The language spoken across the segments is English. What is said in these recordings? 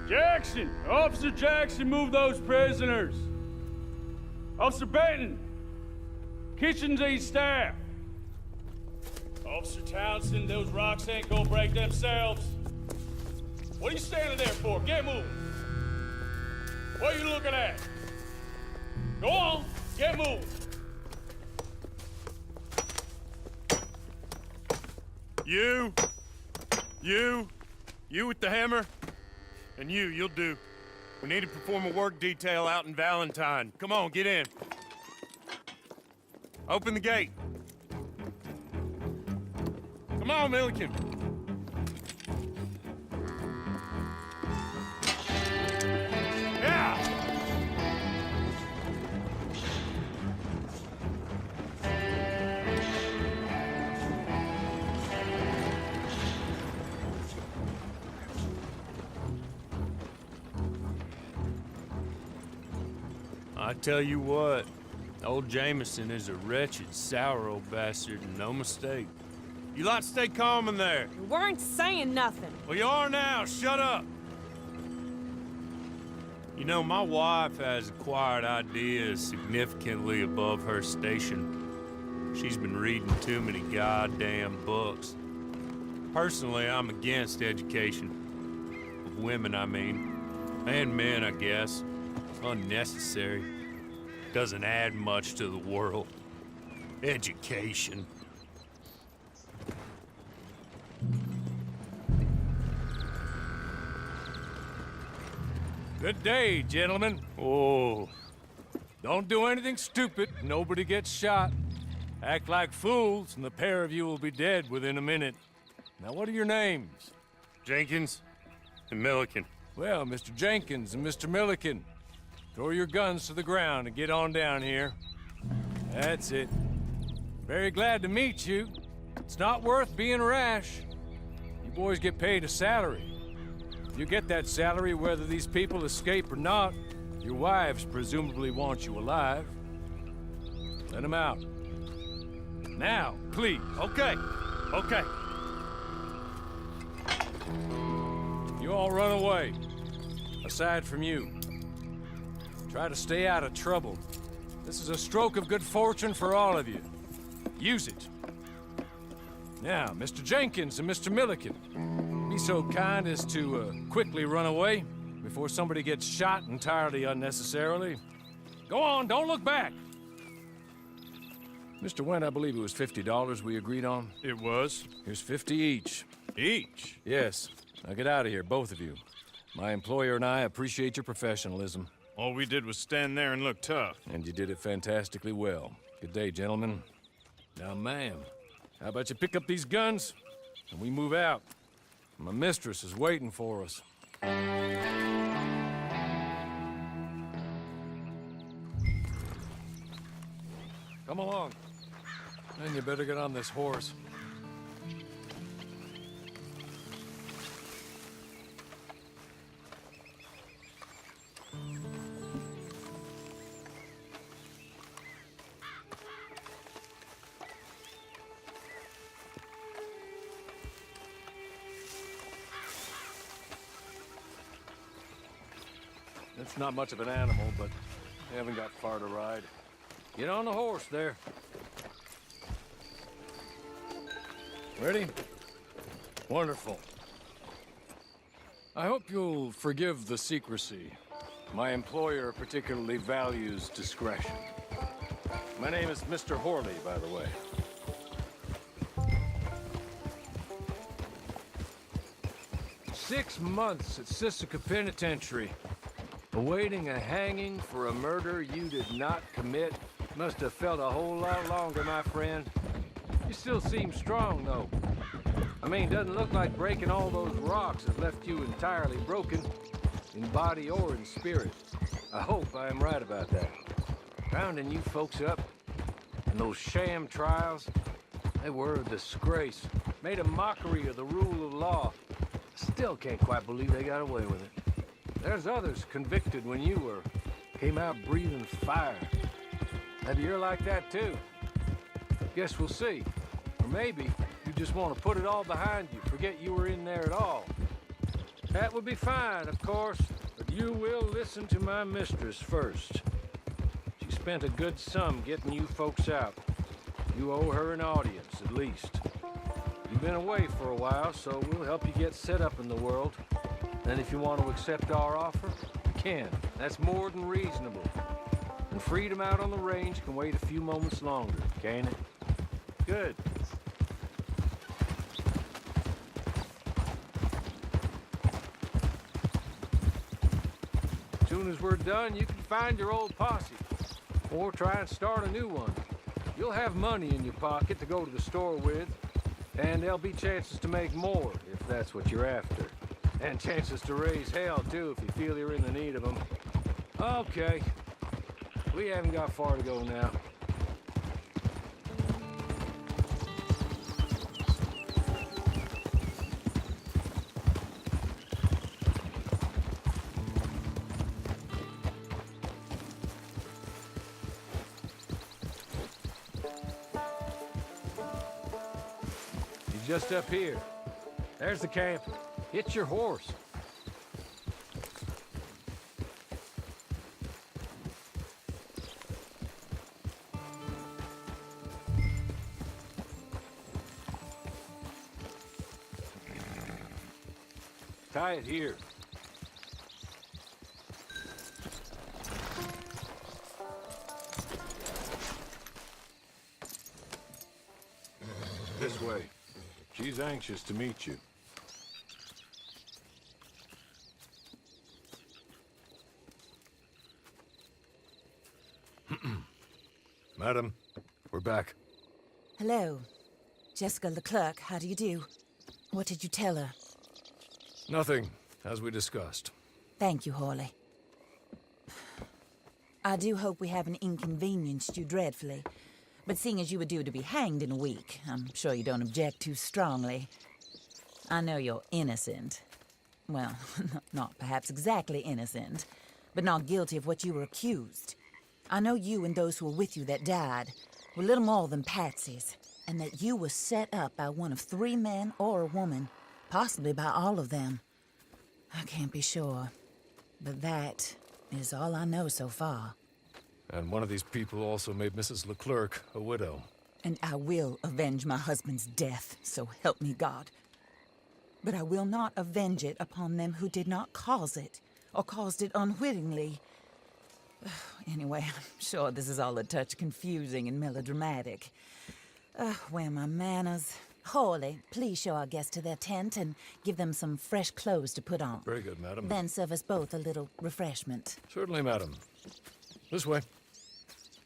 Jackson! Officer Jackson, move those prisoners! Officer Benton! Kitchens aid staff! Officer Townsend, those rocks ain't gonna break themselves. What are you standing there for? Get moving! What are you looking at? Go on, get moving! You with the hammer? And you'll do. We need to perform a work detail out in Valentine. Come on, get in. Open the gate. Come on, Milliken. Yeah! I tell you what, old Jameson is a wretched, sour old bastard, and no mistake. You lot stay calm in there. We weren't saying nothing. Well, you are now. Shut up. You know, my wife has acquired ideas significantly above her station. She's been reading too many goddamn books. Personally, I'm against education. Of women, I mean. And men, I guess. It's unnecessary. Doesn't add much to the world. Education. Good day, gentlemen. Oh. Don't do anything stupid. Nobody gets shot. Act like fools, and the pair of you will be dead within a minute. Now, what are your names? Jenkins and Milliken. Well, Mr. Jenkins and Mr. Milliken, throw your guns to the ground and get on down here. That's it. Very glad to meet you. It's not worth being rash. You boys get paid a salary. If you get that salary, whether these people escape or not, your wives presumably want you alive. Let them out. Now, please. Okay. You all run away. Aside from you. Try to stay out of trouble. This is a stroke of good fortune for all of you. Use it. Now, Mr. Jenkins and Mr. Milliken, be so kind as to quickly run away before somebody gets shot entirely unnecessarily. Go on, don't look back. Mr. Wendt, I believe it was $50 we agreed on. It was. Here's 50 each. Each? Yes. Now get out of here, both of you. My employer and I appreciate your professionalism. All we did was stand there and look tough. And you did it fantastically well. Good day, gentlemen. Now, ma'am, how about you pick up these guns and we move out? My mistress is waiting for us. Come along. Then you better get on this horse. It's not much of an animal, but they haven't got far to ride. Get on the horse there. Ready? Wonderful. I hope you'll forgive the secrecy. My employer particularly values discretion. My name is Mr. Horley, by the way. 6 months at Sisika Penitentiary. Awaiting a hanging for a murder you did not commit. Must have felt a whole lot longer, my friend. You still seem strong, though. I mean, doesn't look like breaking all those rocks has left you entirely broken, in body or in spirit. I hope I am right about that. Rounding you folks up, and those sham trials, they were a disgrace. Made a mockery of the rule of law. Still can't quite believe they got away with it. There's others convicted when you were. Came out breathing fire. Maybe you're like that too. Guess we'll see. Or maybe you just want to put it all behind you, forget you were in there at all. That would be fine, of course, but you will listen to my mistress first. She spent a good sum getting you folks out. You owe her an audience, at least. You've been away for a while, so we'll help you get set up in the world. And if you want to accept our offer, you can. That's more than reasonable. And freedom out on the range can wait a few moments longer, can't it? Good. As soon as we're done, you can find your old posse. Or try and start a new one. You'll have money in your pocket to go to the store with. And there'll be chances to make more, if that's what you're after. And chances to raise hell, too, if you feel you're in the need of them. Okay. We haven't got far to go now. You're just up here. There's the camp. Hitch your horse. Tie it here. This way. She's anxious to meet you. Madam, we're back. Hello. Jessica Leclerc, how do you do? What did you tell her? Nothing, as we discussed. Thank you, Hawley. I do hope we haven't inconvenienced you dreadfully. But seeing as you were due to be hanged in a week, I'm sure you don't object too strongly. I know you're innocent. Well, not perhaps exactly innocent, but not guilty of what you were accused. I know you and those who were with you that died were little more than patsies, and that you were set up by one of 3 men or a woman, possibly by all of them. I can't be sure, but that is all I know so far. And one of these people also made Mrs. Leclerc a widow. And I will avenge my husband's death, so help me God. But I will not avenge it upon them who did not cause it, or caused it unwittingly. Anyway, I'm sure this is all a touch confusing and melodramatic. Where are my manners? Hawley, please show our guests to their tent and give them some fresh clothes to put on. Very good, madam. Then serve us both a little refreshment. Certainly, madam. This way.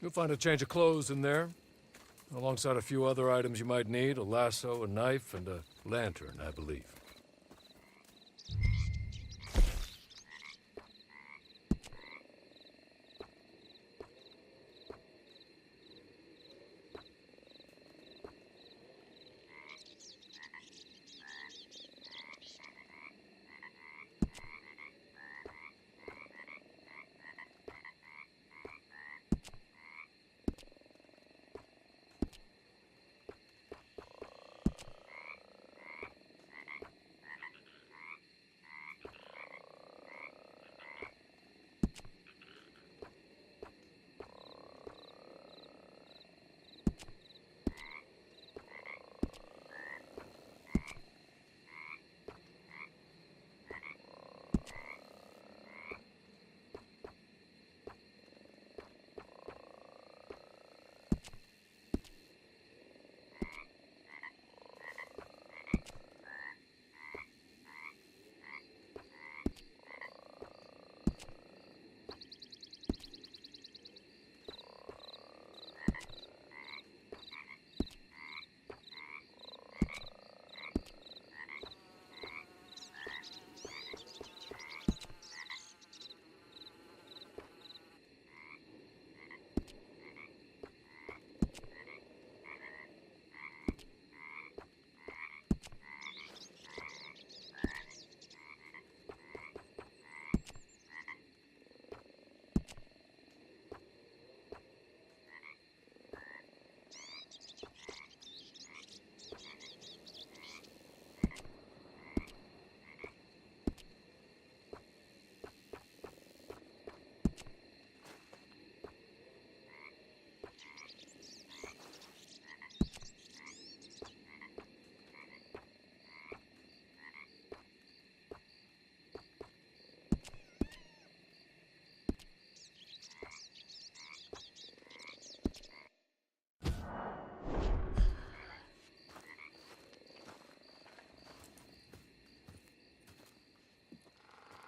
You'll find a change of clothes in there, alongside a few other items you might need, a lasso, a knife, and a lantern, I believe.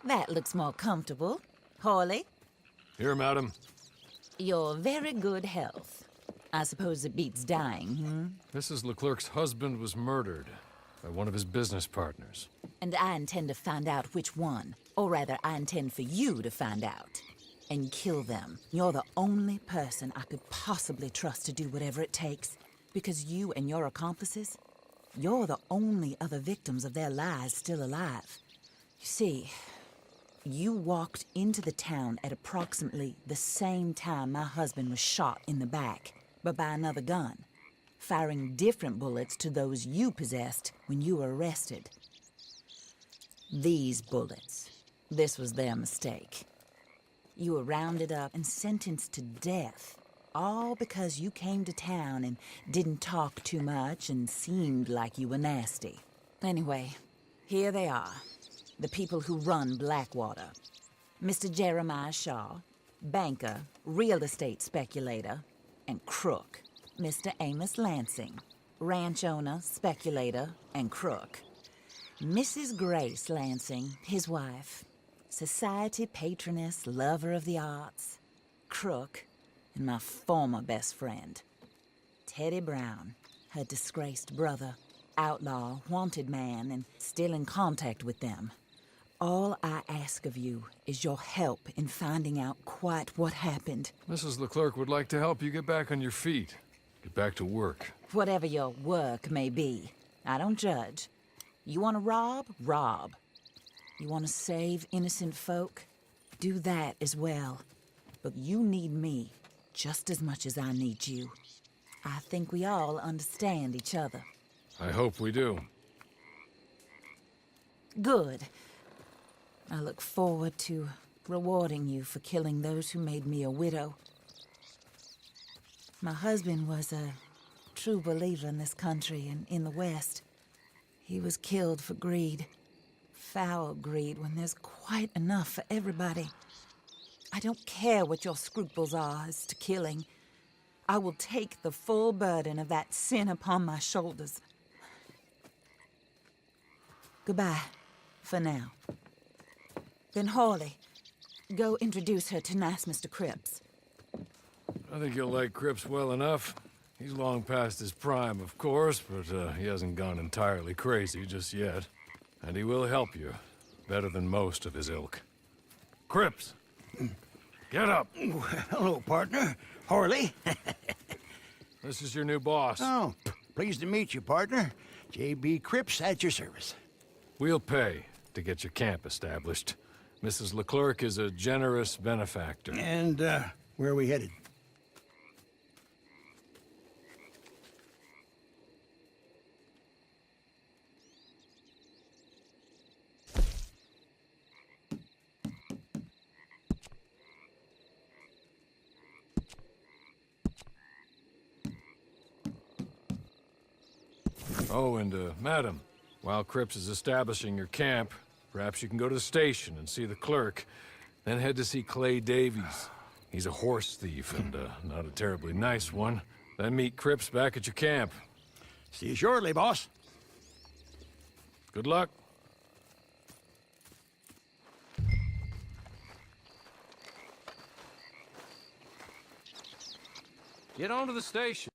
That looks more comfortable. Hawley, Here, madam. your very good health. I suppose it beats dying, Mrs. Leclerc's husband was murdered by one of his business partners. And I intend to find out which one. Or rather, I intend for you to find out. And kill them. You're the only person I could possibly trust to do whatever it takes. Because you and your accomplices, you're the only other victims of their lies still alive. You see, you walked into the town at approximately the same time my husband was shot in the back, but by another gun, firing different bullets to those you possessed when you were arrested. These bullets, this was their mistake. You were rounded up and sentenced to death, all because you came to town and didn't talk too much and seemed like you were nasty. Anyway, here they are, the people who run Blackwater. Mr. Jeremiah Shaw, banker, real estate speculator, and crook. Mr. Amos Lansing, ranch owner, speculator, and crook. Mrs. Grace Lansing, his wife, society patroness, lover of the arts, crook, and my former best friend. Teddy Brown, her disgraced brother, outlaw, wanted man, and still in contact with them. All I ask of you is your help in finding out quite what happened. Mrs. Leclerc would like to help you get back on your feet. Get back to work. Whatever your work may be, I don't judge. You want to rob? Rob. You want to save innocent folk? Do that as well. But you need me just as much as I need you. I think we all understand each other. I hope we do. Good. I look forward to rewarding you for killing those who made me a widow. My husband was a true believer in this country and in the West. He was killed for greed. Foul greed when there's quite enough for everybody. I don't care what your scruples are as to killing. I will take the full burden of that sin upon my shoulders. Goodbye, for now. Then Hawley, go introduce her to nice Mr. Cripps. I think you'll like Cripps well enough. He's long past his prime, of course, but he hasn't gone entirely crazy just yet. And he will help you, better than most of his ilk. Cripps! Get up! Hello, partner. Harley. This is your new boss. Oh, pleased to meet you, partner. J.B. Cripps at your service. We'll pay to get your camp established. Mrs. Leclerc is a generous benefactor. And, where are we headed? Oh, and, madam, while Cripps is establishing your camp, perhaps you can go to the station and see the clerk, then head to see Clay Davies. He's a horse thief and, not a terribly nice one. Then meet Cripps back at your camp. See you shortly, boss. Good luck. Get on to the station.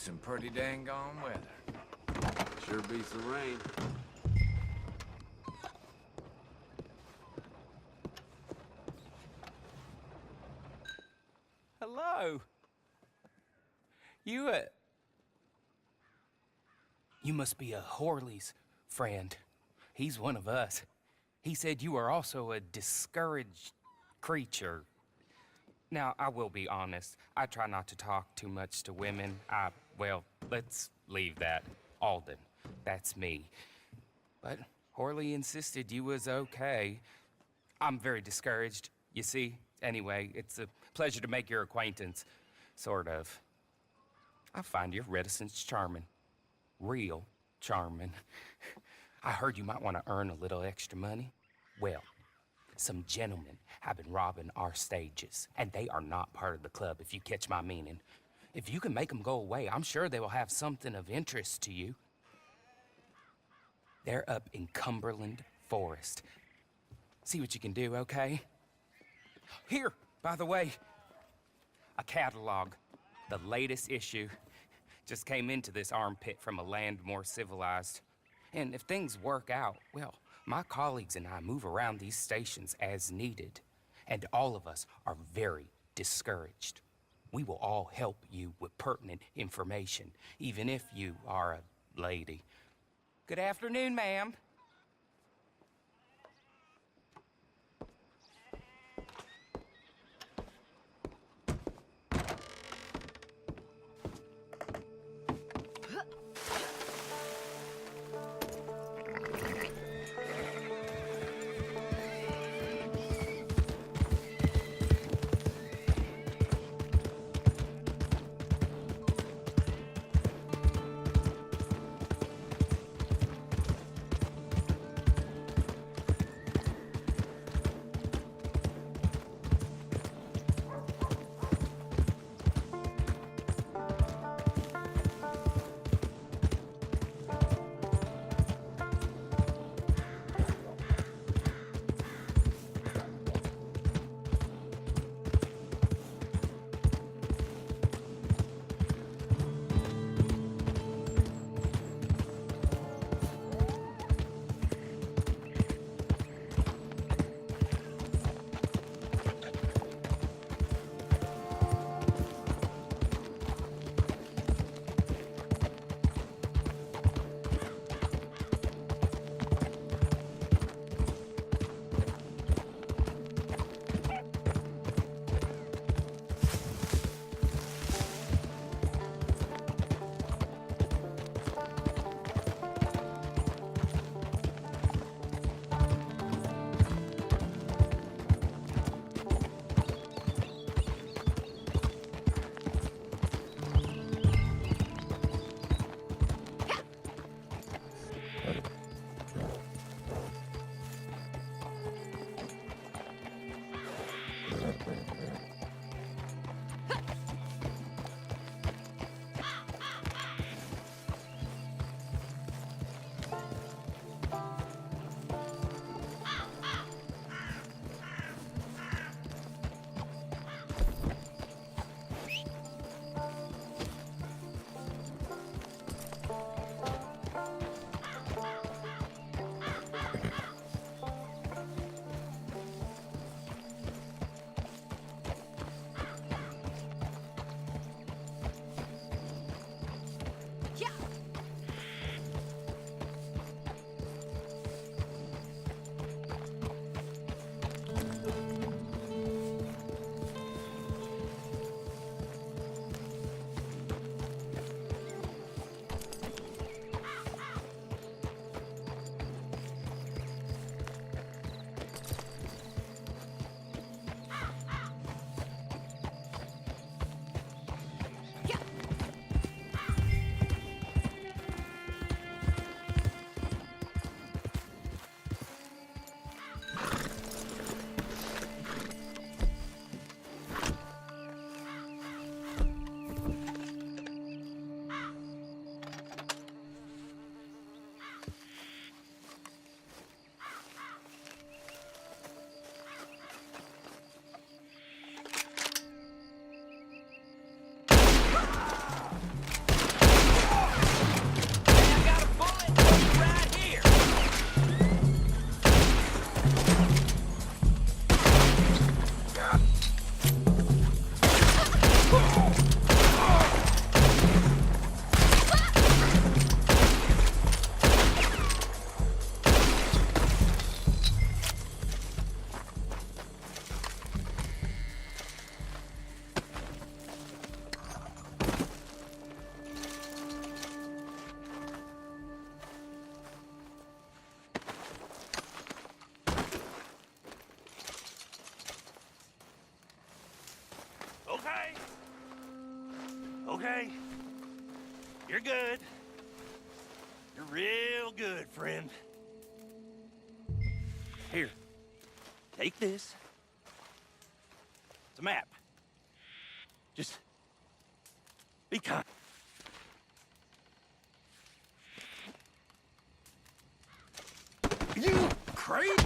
some pretty dang gone weather. Sure beats the rain. Hello. You must be a Horley's friend. He's one of us. He said you are also a discouraged creature. Now, I will be honest. I try not to talk too much to women. Well, let's leave that. Alden, that's me. But Horley insisted you was okay. I'm very discouraged, you see. Anyway, it's a pleasure to make your acquaintance. Sort of. I find your reticence charming. Real charming. I heard you might want to earn a little extra money. Well, some gentlemen have been robbing our stages, and they are not part of the club, if you catch my meaning. If you can make them go away, I'm sure they will have something of interest to you. They're up in Cumberland Forest. See what you can do, okay? Here, by the way, a catalog. The latest issue. Just came into this armpit from a land more civilized. And if things work out, well, my colleagues and I move around these stations as needed. And all of us are very discouraged. We will all help you with pertinent information, even if you are a lady. Good afternoon, ma'am. Okay. You're good. You're real good, friend. Here. Take this. It's a map. Just be kind. You crazy?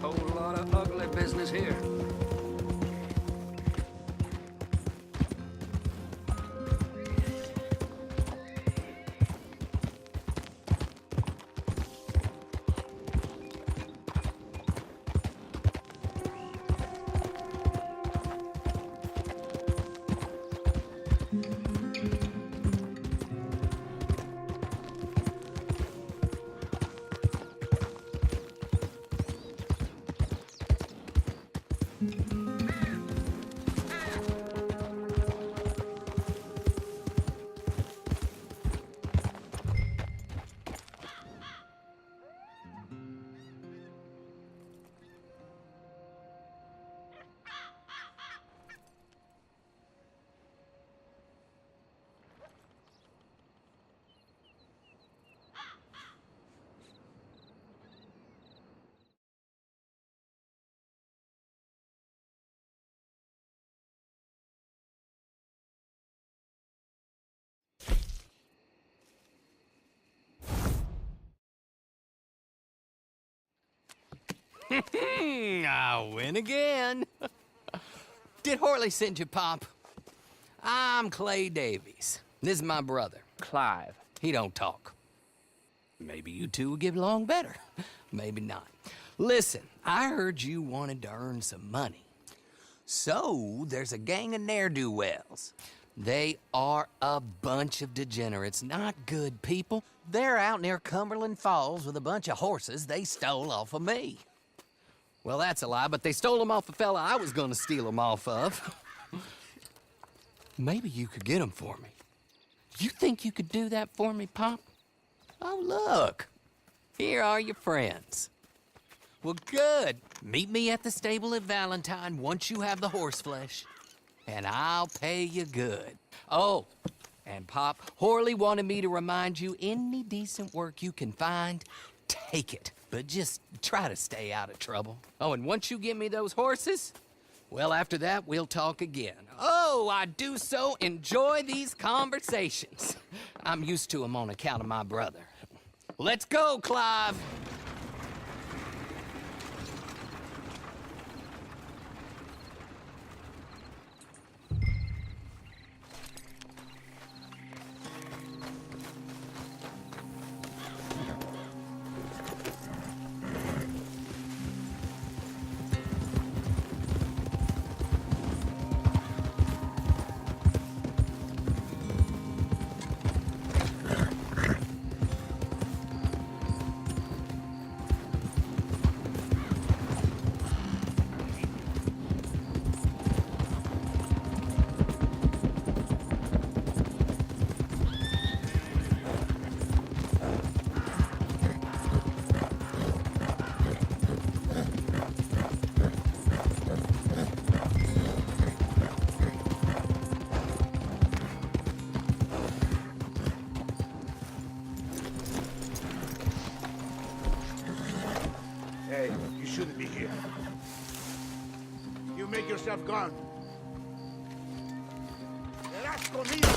Whole lot of ugly business here. I win again. Did Horley send you, Pop? I'm Clay Davies. This is my brother, Clive. He don't talk. Maybe you two will get along better. Maybe not. Listen, I heard you wanted to earn some money. So, there's a gang of ne'er-do-wells. They are a bunch of degenerates, not good people. They're out near Cumberland Falls with a bunch of horses they stole off of me. Well, that's a lie, but they stole them off a fella I was gonna steal them off of. Maybe you could get them for me. You think you could do that for me, Pop? Oh, look. Here are your friends. Well, good. Meet me at the stable at Valentine once you have the horse flesh, and I'll pay you good. Oh, and Pop, Horley wanted me to remind you, any decent work you can find, take it. But just try to stay out of trouble. Oh, and once you give me those horses, well, after that, we'll talk again. Oh, I do so enjoy these conversations. I'm used to them on account of my brother. Let's go, Clive. shouldn't be here. You make yourself gone. Verás conmigo.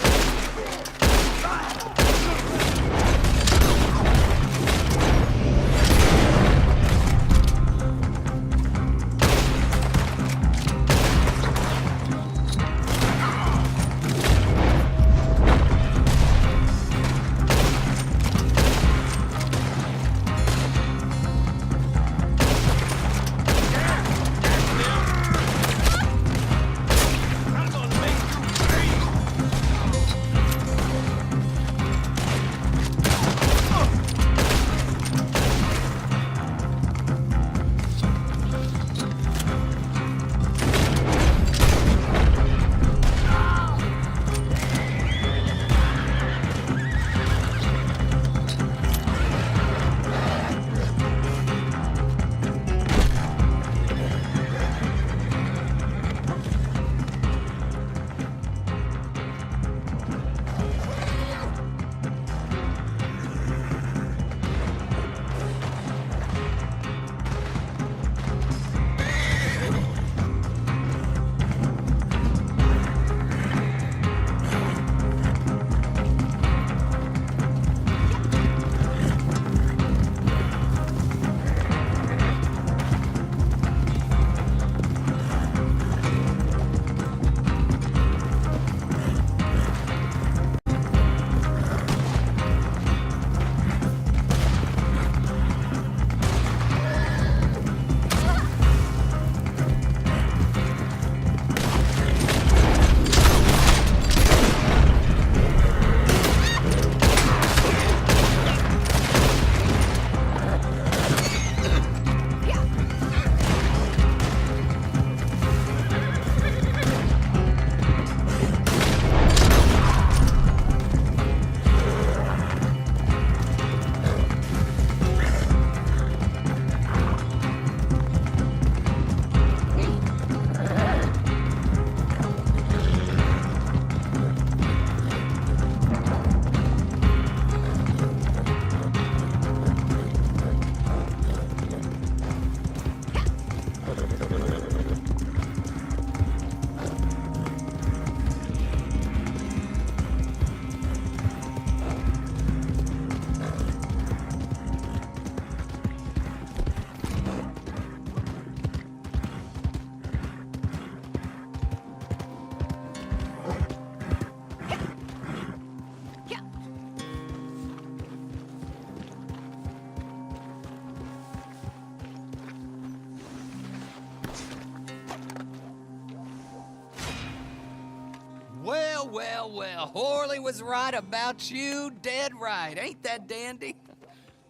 Well, Horley was right about you, dead right. Ain't that dandy?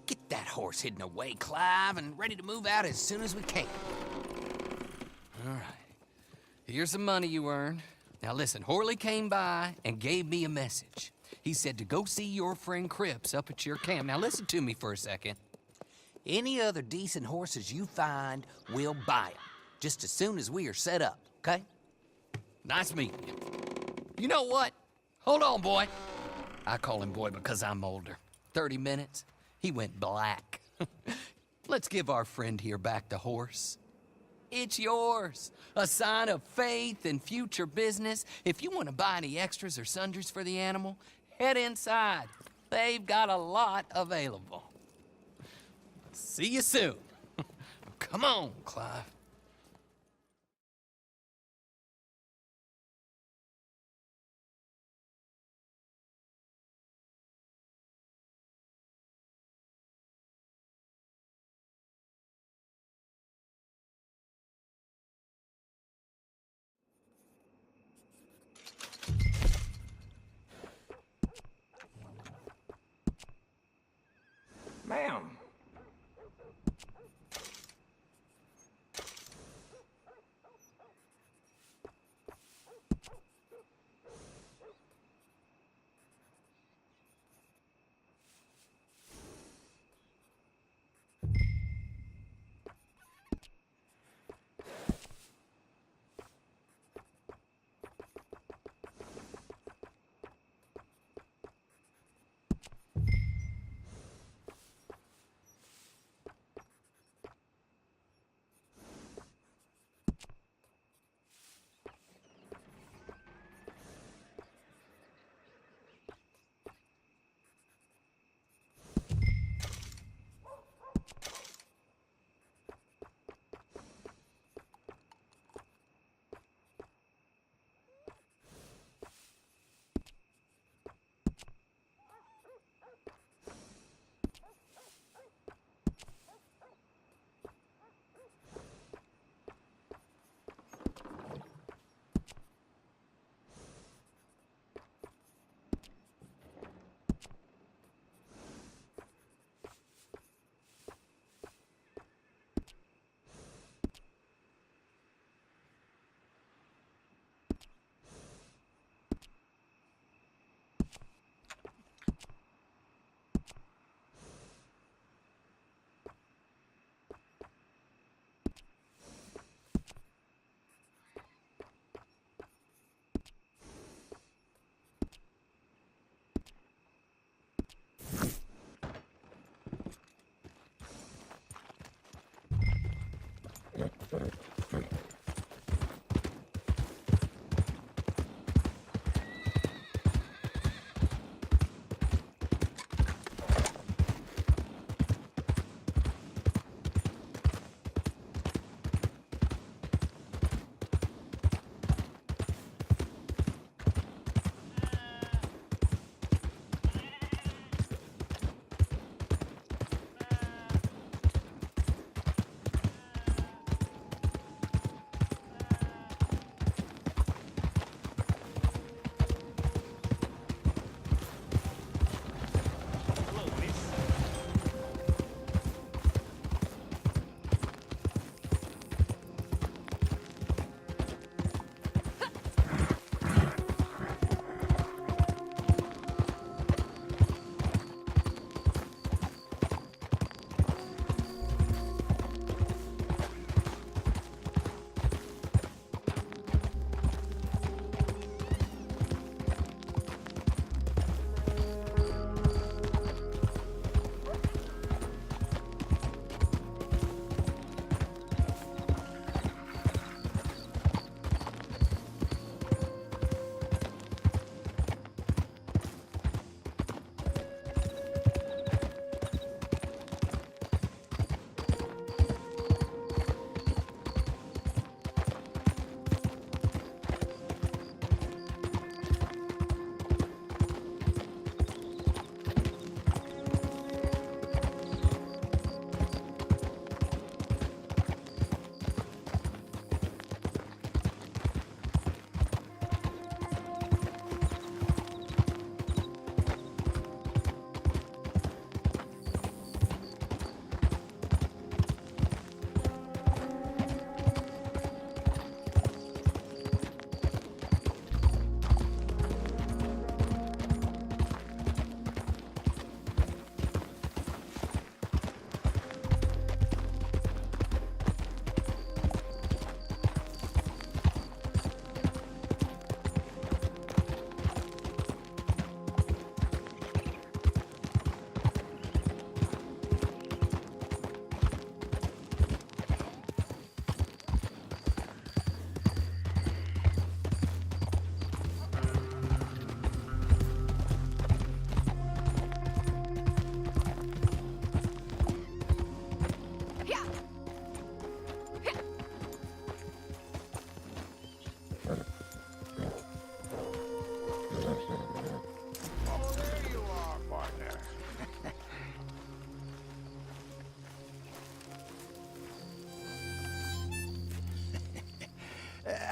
Get that horse hidden away, Clive, and ready to move out as soon as we can. All right. Here's the money you earned. Now listen, Horley came by and gave me a message. He said to go see your friend Cripps up at your camp. Now listen to me for a second. Any other decent horses you find, we'll buy them. Just as soon as we are set up, okay? Nice meeting you. You know what? Hold on, boy. I call him boy because I'm older. 30 minutes, he went black. Let's give our friend here back the horse. It's yours. A sign of faith and future business. If you want to buy any extras or sundries for the animal, head inside. They've got a lot available. See you soon. Come on, Clive. Ma'am.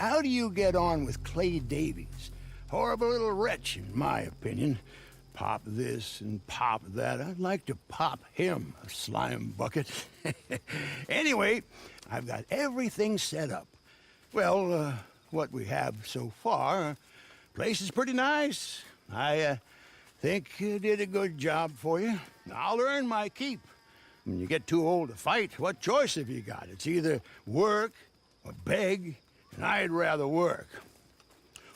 how do you get on with Clay Davies? Horrible little wretch, in my opinion. Pop this and pop that. I'd like to pop him, a slime bucket. Anyway, I've got everything set up. Well, what we have so far, place is pretty nice. I think you did a good job for you. I'll earn my keep. When you get too old to fight, what choice have you got? It's either work or beg, and I'd rather work.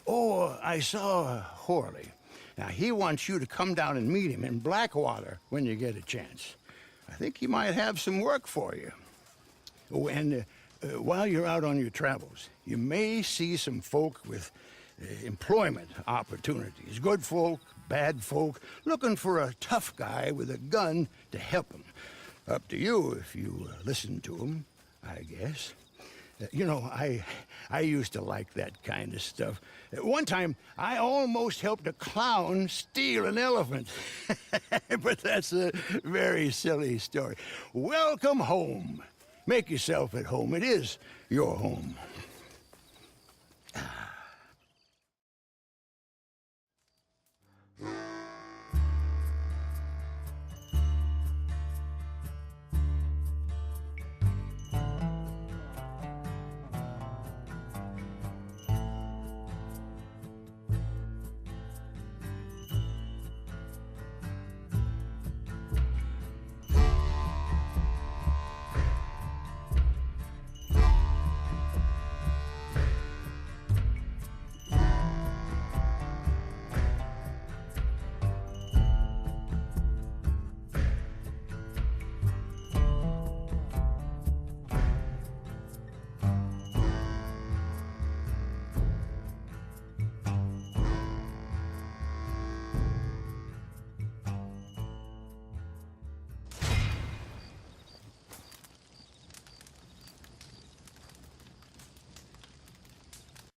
Oh, I saw Horley. Now, he wants you to come down and meet him in Blackwater when you get a chance. I think he might have some work for you. Oh, and while you're out on your travels, you may see some folk with employment opportunities. Good folk, bad folk, looking for a tough guy with a gun to help them. Up to you if you listen to them, I guess. You know, I used to like that kind of stuff. One time, I almost helped a clown steal an elephant. But that's a very silly story. Welcome home. Make yourself at home. It is your home.